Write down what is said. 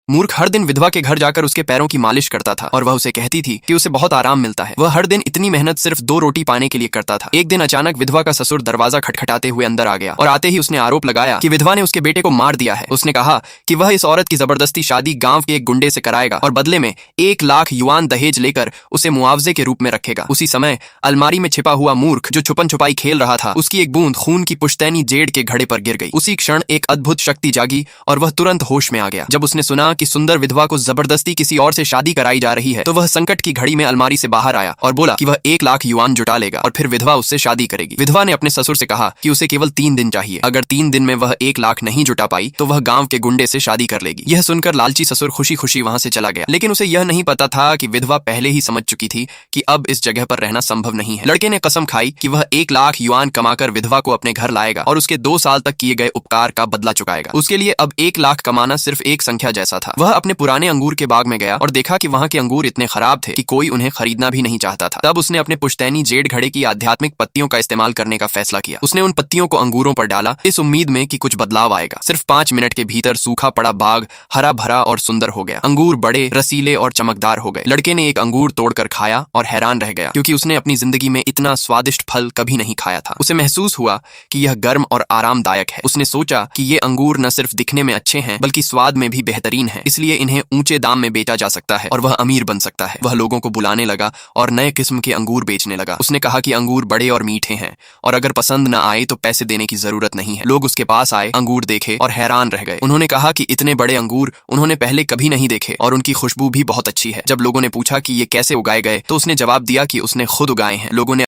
मूर्ख हर दिन विधवा के घर जाकर उसके पैरों की मालिश करता था और वह उसे कहती थी कि उसे बहुत आराम मिलता है। वह हर दिन इतनी मेहनत सिर्फ 2 रोटी पाने के लिए करता था। एक दिन अचानक विधवा का ससुर दरवाजा खटखटाते हुए अंदर आ गया और आते ही उसने आरोप लगाया कि विधवा ने उसके बेटे को मार दिया है। उसने कहा कि वह इस औरत की जबरदस्ती शादी गांव के एक गुंडे से कराएगा और बदले में 1 लाख युआन दहेज लेकर उसे मुआवजे के रूप में रखेगा। उसी समय अलमारी में छिपा हुआ मूर्ख जो छुपन छुपाई खेल रहा था, उसकी एक बूंद खून की पुश्तैनी जेड़ के घड़े पर गिर गई। उसी क्षण एक अद्भुत शक्ति जागी और वह तुरंत होश में आ गया। जब उसने सुना कि सुंदर विधवा को जबरदस्ती किसी और से शादी कराई जा रही है तो वह संकट की घड़ी में अलमारी से बाहर आया और बोला कि वह 1 लाख युआन जुटा लेगा और फिर विधवा उससे शादी करेगी। विधवा ने अपने ससुर से कहा कि उसे केवल 3 दिन चाहिए। अगर 3 दिन में वह 1 लाख नहीं जुटा पाई तो वह गांव के गुंडे से शादी कर लेगी। यह सुनकर लालची ससुर खुशी खुशी वहां से चला गया, लेकिन उसे यह नहीं पता था कि विधवा पहले ही समझ चुकी थी कि अब इस जगह पर रहना संभव नहीं है। लड़के ने कसम खाई कि वह 1 लाख युआन कमाकर विधवा को अपने घर लाएगा और उसके 2 साल तक किए गए उपकार का बदला चुकाएगा। उसके लिए अब 1 लाख कमाना सिर्फ एक संख्या जैसा था। वह अपने पुराने अंगूर के बाग में गया और देखा कि वहां के अंगूर इतने खराब थे कि कोई उन्हें खरीदना भी नहीं चाहता था। तब उसने अपने पुश्तैनी जेड़ घड़े की आध्यात्मिक पत्तियों का इस्तेमाल करने का फैसला किया। उसने उन पत्तियों को अंगूरों पर डाला इस उम्मीद में कि कुछ बदलाव आएगा। सिर्फ 5 मिनट के भीतर सूखा पड़ा बाग हरा भरा और सुंदर हो गया। अंगूर बड़े, रसीले और चमकदार हो गए। लड़के ने एक अंगूर तोड़कर खाया और हैरान रह गया, क्योंकि उसने अपनी जिंदगी में इतना स्वादिष्ट फल कभी नहीं खाया था। उसे महसूस हुआ कि यह गर्म और आरामदायक है। उसने सोचा कि ये अंगूर न सिर्फ दिखने में अच्छे हैं बल्कि स्वाद में भी बेहतरीन है, इसलिए इन्हें ऊंचे दाम में बेचा जा सकता है और वह अमीर बन सकता है। वह लोगों को बुलाने लगा और नए किस्म के अंगूर बेचने लगा। उसने कहा कि अंगूर बड़े और मीठे हैं और अगर पसंद न आए तो पैसे देने की जरूरत नहीं है। लोग उसके पास आए, अंगूर देखे और हैरान रह गए। उन्होंने कहा कि इतने बड़े अंगूर उन्होंने पहले कभी नहीं देखे और उनकी खुशबू भी बहुत अच्छी है। जब लोगों ने पूछा कि ये कैसे उगाए गए तो उसने जवाब दिया कि उसने खुद उगाए हैं। लोगों ने